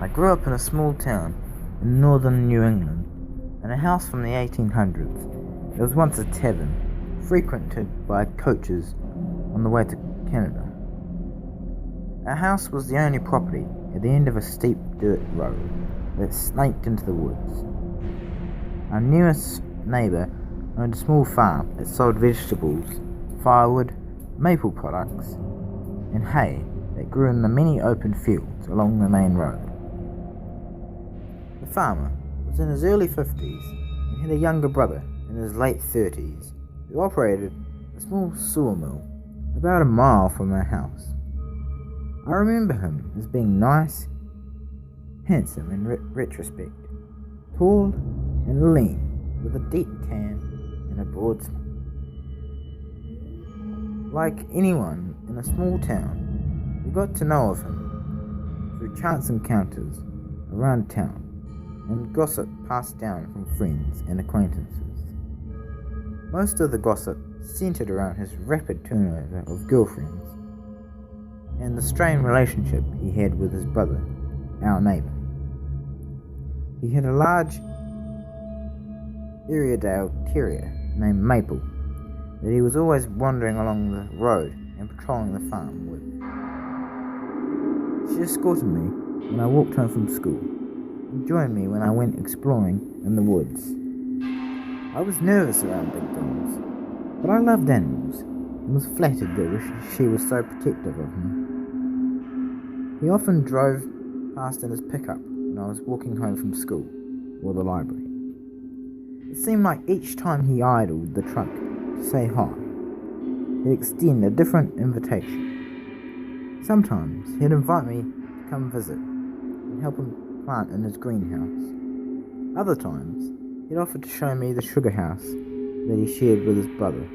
I grew up in a small town in northern New England, in a house from the 1800s. It was once a tavern, frequented by coaches on the way to Canada. Our house was the only property at the end of a steep dirt road that snaked into the woods. Our nearest neighbour owned a small farm that sold vegetables, firewood, maple products, and hay that grew in the many open fields along the main road. The farmer was in his early 50s and had a younger brother in his late 30s who operated a small sawmill about a mile from our house. I remember him as being nice, handsome in retrospect, tall and lean with a deep tan and a broad smile. Like anyone in a small town, we got to know of him through chance encounters around town and gossip passed down from friends and acquaintances. Most of the gossip centered around his rapid turnover of girlfriends and the strained relationship he had with his brother, our neighbour. He had a large Airedale terrier named Maple that he was always wandering along the road and patrolling the farm with. She escorted me when I walked home from school and joined me when I went exploring in the woods. I was nervous around big dogs, but I loved animals and was flattered that she was so protective of me. He often drove past in his pickup when I was walking home from school or the library. It seemed like each time he idled the truck to say hi, he'd extend a different invitation. Sometimes he'd invite me to come visit and help him plant in his greenhouse. Other times, he'd offer to show me the sugar house that he shared with his brother.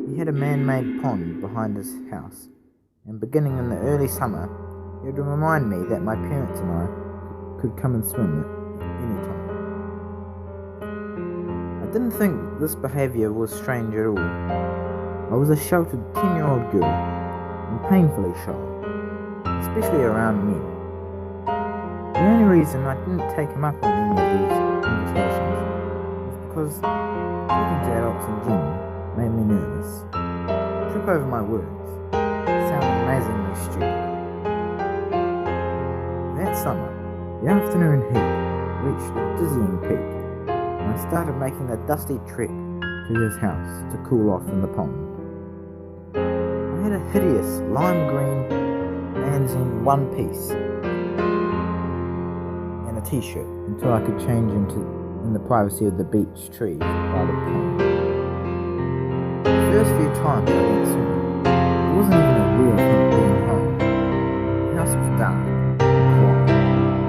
He had a man-made pond behind his house, and beginning in the early summer, he would remind me that my parents and I could come and swim at any time. I didn't think this behaviour was strange at all. I was a sheltered 10-year-old girl, and painfully shy, especially around men. The only reason I didn't take him up on any of these invitations was because talking to adults in general made me nervous. I trip over my words. They sound amazingly stupid. That summer, the afternoon heat reached a dizzying peak, and I started making the dusty trek to his house to cool off in the pond. I had a hideous lime green Lanzine one-piece and a t-shirt until I could change in the privacy of the beech trees by the pond. The first few times I went swimming, I wasn't even aware of him being home. The house was dark and quiet.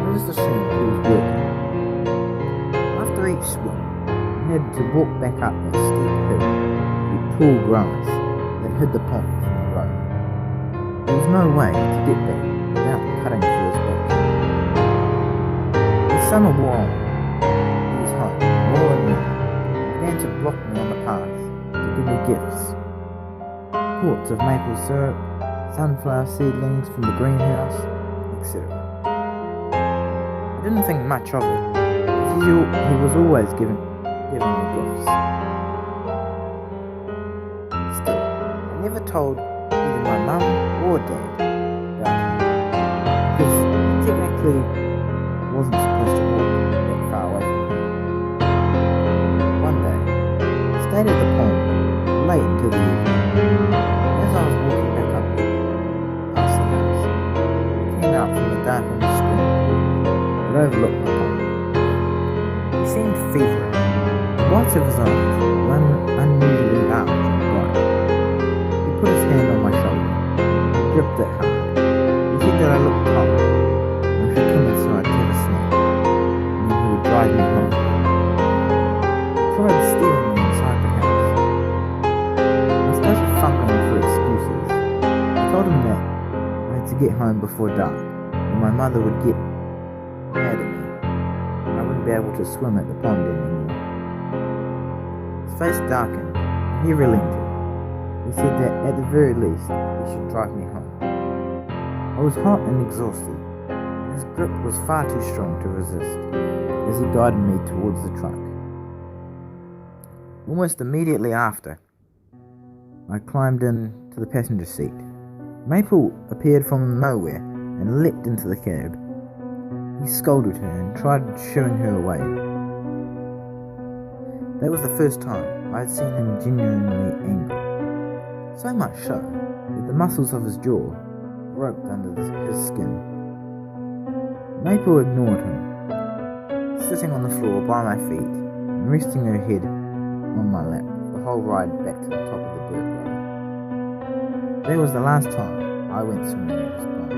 I just assumed he was working. After each swim, I had to walk back up a steep hill with tall grass that hid the pond from the road. There was no way to get back without cutting through his back. As summer wore on, he was home more and more. He began to block me on the path to give me gifts. Quarts of maple syrup, sunflower seedlings from the greenhouse, etc. I didn't think much of it, because he was always giving me gifts. Still, I never told either my mum or dad about him, because he technically wasn't supposed to walk that far away from home. One day, I stayed at the pond late into the evening. As I was walking back up past the house, he came out from the darkened screen that overlooked the pond. He seemed feverish. The whites of his eyes were unusually large and bright. He put his hand on my shoulder and gripped it hard. He said that I looked tired and I should come inside to have a snack, and then he would drive me home. He tried steering me inside the house. I started fumbling for excuses. I told him that I had to get home before dark, and my mother would get mad at me, and I wouldn't be able to swim at the pond anymore. His face darkened, and he relented. He said that at the very least he should drive me home. I was hot and exhausted, His grip was far too strong to resist as he guided me towards the truck. Almost immediately after, I climbed into the passenger seat. Maple appeared from nowhere and leapt into the cab. He scolded her and tried shooing her away. That was the first time I had seen him genuinely angry. So much so that the muscles of his jaw broke under his skin. Maple ignored him, sitting on the floor by my feet and resting her head on my lap the whole ride back to the top of the dirt road. That was the last time I went swimming at his pond.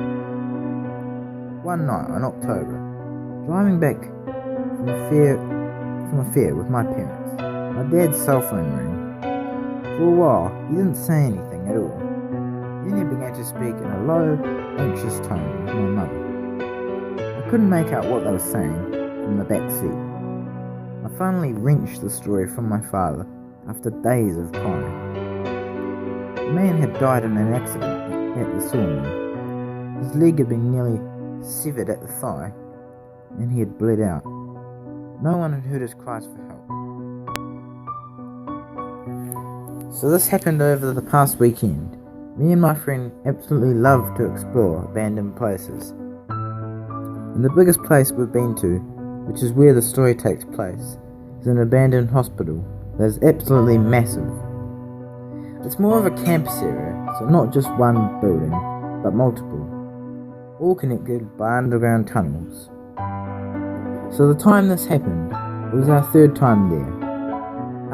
One night in October, driving back from a fair with my parents, my dad's cell phone rang. For a while, he didn't say anything at all. Then he began to speak in a low, anxious tone with my mother. I couldn't make out what they were saying from the back seat. I finally wrenched the story from my father after days of crying. The man had died in an accident at the sawmill. His leg had been nearly severed at the thigh, and he had bled out. No one had heard his cries for help. So this happened over the past weekend. Me and my friend absolutely love to explore abandoned places. And the biggest place we've been to, which is where the story takes place, is an abandoned hospital that is absolutely massive. It's more of a campus area, so not just one building, but multiple, all connected by underground tunnels. So the time this happened, it was our third time there.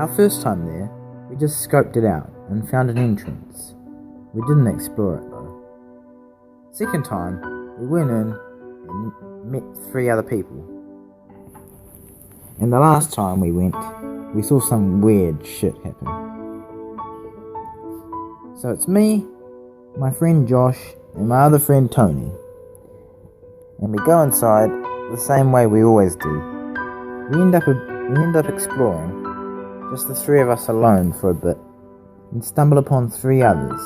Our first time there, we just scoped it out and found an entrance. We didn't explore it though. Second time, we went in and met 3 other people. And the last time we went, we saw some weird shit happen. So it's me, my friend Josh, and my other friend Tony. And we go inside the same way we always do. We end up exploring, just the 3 of us alone for a bit, and stumble upon 3 others,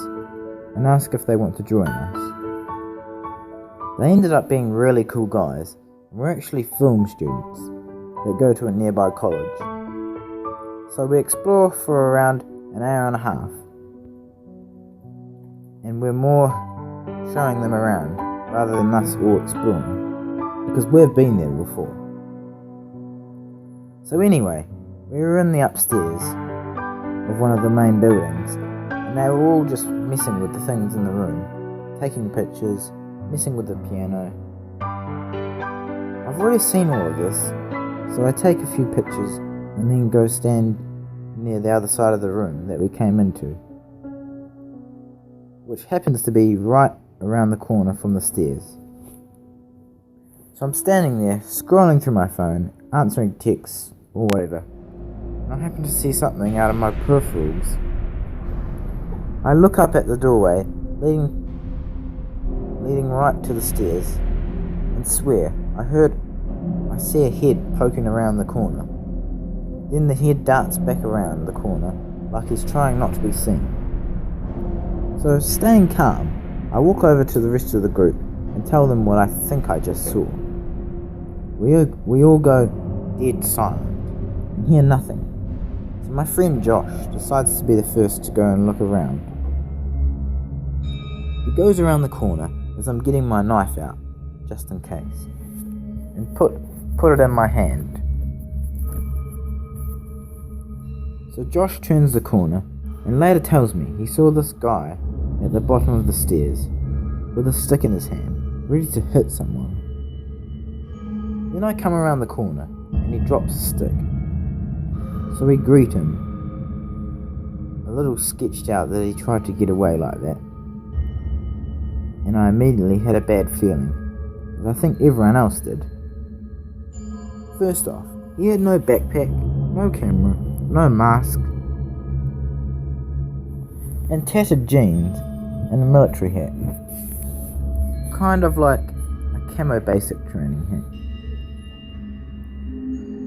and ask if they want to join us. They ended up being really cool guys, and we're actually film students that go to a nearby college. So we explore for around an hour and a half, and we're more showing them around rather than us all exploring, because we've been there before. So anyway, we were in the upstairs of one of the main buildings, and they were all just messing with the things in the room, taking pictures, messing with the piano. I've already seen all of this, so I take a few pictures and then go stand near the other side of the room that we came into, which happens to be right around the corner from the stairs. So I'm standing there, scrolling through my phone, answering texts or whatever, and I happen to see something out of my peripherals. I look up at the doorway leading right to the stairs, and swear I see a head poking around the corner. Then the head darts back around the corner like he's trying not to be seen. So staying calm, I walk over to the rest of the group and tell them what I think I just saw. We all go dead silent and hear nothing. So my friend Josh decides to be the first to go and look around. He goes around the corner as I'm getting my knife out, just in case, and put it in my hand. So Josh turns the corner and later tells me he saw this guy at the bottom of the stairs with a stick in his hand, ready to hit someone. Then I come around the corner and he drops a stick. So we greet him, a little sketched out that he tried to get away like that. And I immediately had a bad feeling, as I think everyone else did. First off, he had no backpack, no camera, no mask, and tattered jeans and a military hat. Kind of like a camo basic training hat.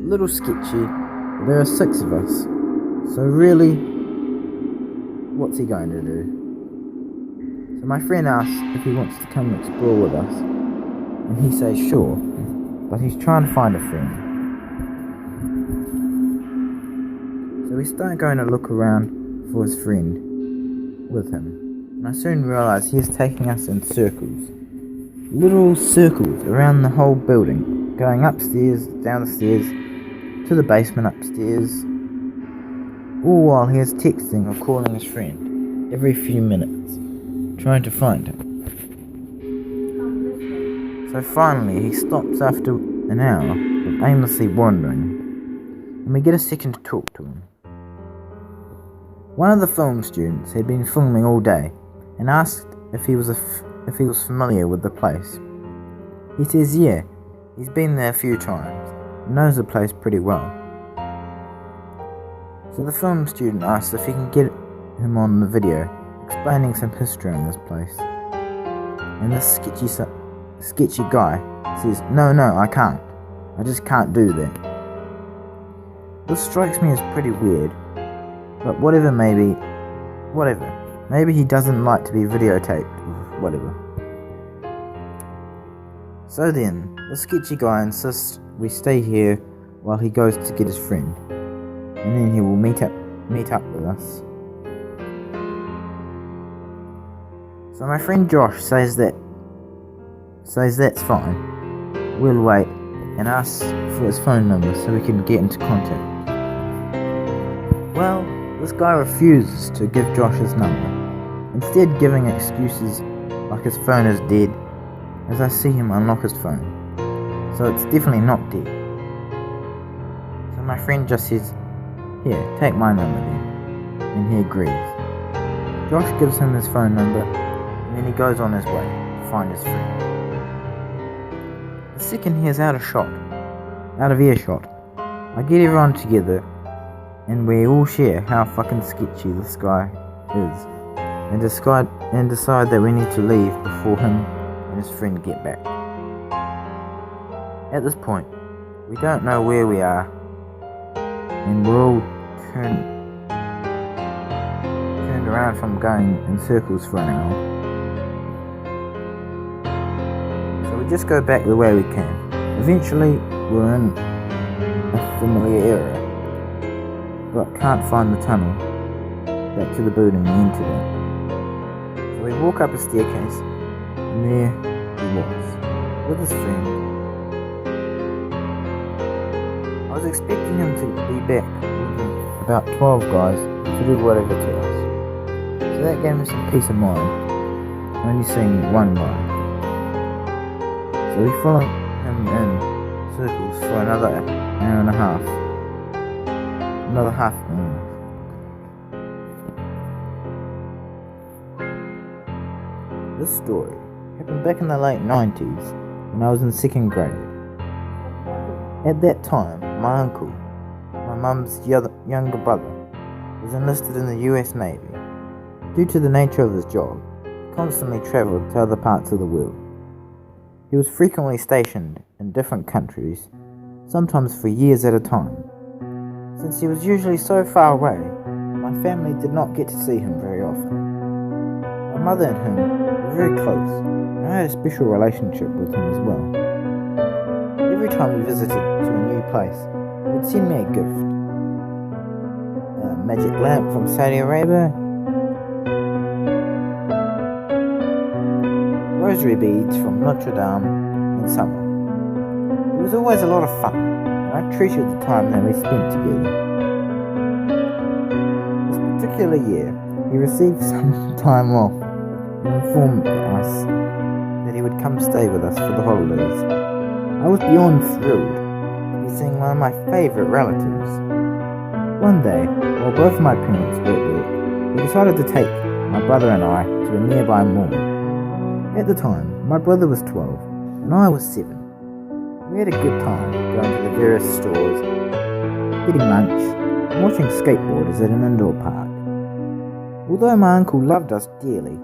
A little sketchy, but there are 6 of us, so really, what's he going to do? So my friend asks if he wants to come explore with us, And he says sure, but he's trying to find a friend. So we start going to look around for his friend with him, and I soon realise he is taking us in circles. Literal circles around the whole building, going upstairs, down the stairs, to the basement upstairs, all while he is texting or calling his friend every few minutes, trying to find him. So finally he stops after an hour of aimlessly wandering, and we get a second to talk to him. One of the film students had been filming all day and asked if he was familiar with the place. He says yeah, he's been there a few times and knows the place pretty well. So the film student asks if he can get him on the video explaining some history on this place. And this sketchy guy says, No, I can't. I just can't do that. This strikes me as pretty weird, but whatever. Maybe he doesn't like to be videotaped or whatever. So then, the sketchy guy insists we stay here while he goes to get his friend, and then he will meet up with us. So my friend Josh says that's fine. We'll wait, and asks for his phone number so we can get into contact. Well, this guy refuses to give Josh his number, instead giving excuses like his phone is dead, as I see him unlock his phone. So it's definitely not dead. So my friend just says, Here, take my number then, and he agrees. Josh gives him his phone number, and then he goes on his way to find his friend. The second he is out of earshot, I get everyone together, and we all share how fucking sketchy this guy is, and decide that we need to leave before him and his friend get back. At this point, we don't know where we are, and we're all turned around from going in circles for an hour. So we just go back the way we came. Eventually, we're in a familiar area, but can't find the tunnel back to the building we entered in. So we walk up a staircase, and there he was, with his friend. I was expecting him to be back with about 12 guys to do whatever to us. So that gave me some peace of mind, only seeing one guy. So we followed him in circles for another hour and a half. Another half an hour. This story happened back in the late 90s when I was in second grade. At that time, my uncle, my mum's younger brother, was enlisted in the US Navy. Due to the nature of his job, he constantly travelled to other parts of the world. He was frequently stationed in different countries, sometimes for years at a time. Since he was usually so far away, my family did not get to see him very often. My mother and him were very close, and I had a special relationship with him as well. Every time we visited to a new place, he would send me a gift. A magic lamp from Saudi Arabia, rosary beads from Notre Dame in summer. It was always a lot of fun, and I treasured the time that we spent together. This particular year, he received some time off and informed us that he would come stay with us for the holidays. I was beyond thrilled to be seeing one of my favourite relatives. One day, while both my parents were at work, we decided to take my brother and I to a nearby mall. At the time, my brother was 12 and I was 7. We had a good time going to the various stores, getting lunch, and watching skateboarders at an indoor park. Although my uncle loved us dearly,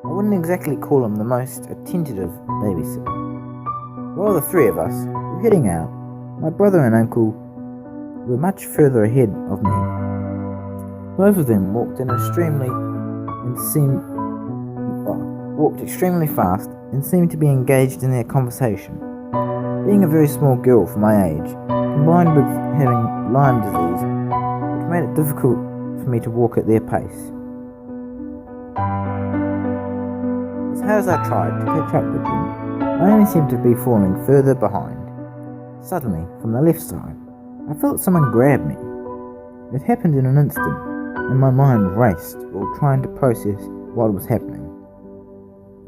I wouldn't exactly call him the most attentive babysitter. While the three of us were heading out, my brother and uncle were much further ahead of me. Both of them walked extremely fast and seemed to be engaged in their conversation. Being a very small girl for my age, combined with having Lyme disease, which made it difficult for me to walk at their pace. As hard as I tried to catch up with them, I only seemed to be falling further behind. Suddenly, from the left side, I felt someone grab me. It happened in an instant, and my mind raced while trying to process what was happening.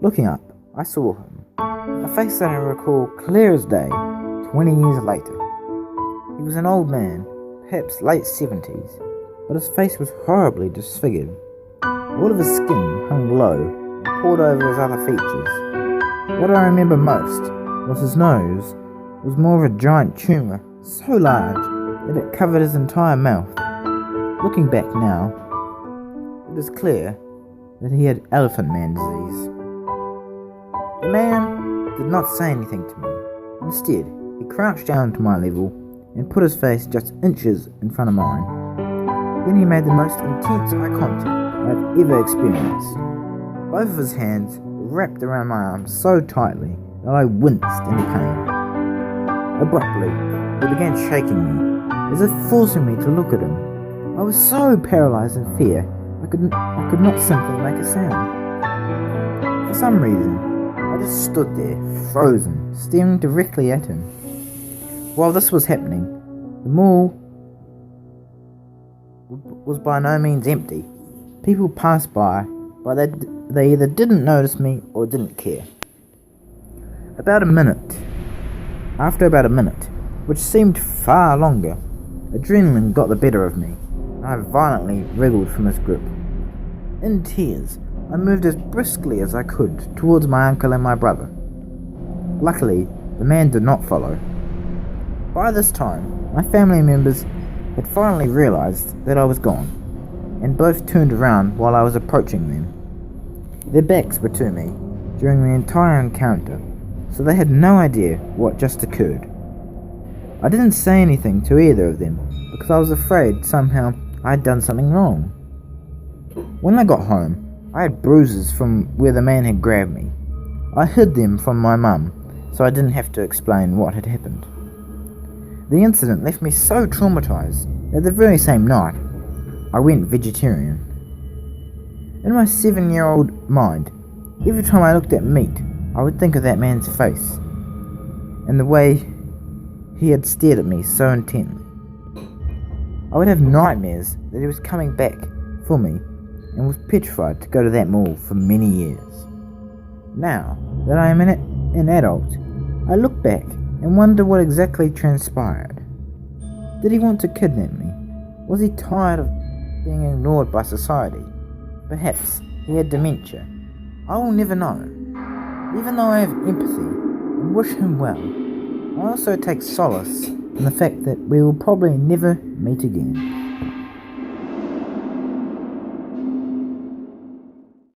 Looking up, I saw him, a face that I recall clear as day, 20 years later. He was an old man, perhaps late 70s, but his face was horribly disfigured. All of his skin hung low and poured over his other features. What I remember most was his nose was more of a giant tumour, so large that it covered his entire mouth. Looking back now, it is clear that he had elephant man disease. The man did not say anything to me. Instead, he crouched down to my level and put his face just inches in front of mine. Then he made the most intense eye contact I've ever experienced. Both of his hands were wrapped around my arms so tightly that I winced in pain. Abruptly, he began shaking me, as if forcing me to look at him. I was so paralysed in fear, I could not simply make a sound. For some reason, I just stood there, frozen, staring directly at him. While this was happening, the mall was by no means empty. People passed by, but they either didn't notice me or didn't care. After about a minute, which seemed far longer, adrenaline got the better of me, and I violently wriggled from his grip. In tears, I moved as briskly as I could towards my uncle and my brother. Luckily, the man did not follow. By this time, my family members had finally realised that I was gone, and both turned around while I was approaching them. Their backs were to me during the entire encounter, so they had no idea what just occurred. I didn't say anything to either of them because I was afraid somehow I had done something wrong. When I got home, I had bruises from where the man had grabbed me. I hid them from my mum, so I didn't have to explain what had happened. The incident left me so traumatized that the very same night, I went vegetarian. In my 7-year-old mind, every time I looked at meat, I would think of that man's face, and the way he had stared at me so intently. I would have nightmares that he was coming back for me, and was petrified to go to that mall for many years. Now that I am an adult, I look back and wonder what exactly transpired. Did he want to kidnap me? Was he tired of being ignored by society? Perhaps he had dementia. I will never know. Even though I have empathy and wish him well, I also take solace in the fact that we will probably never meet again.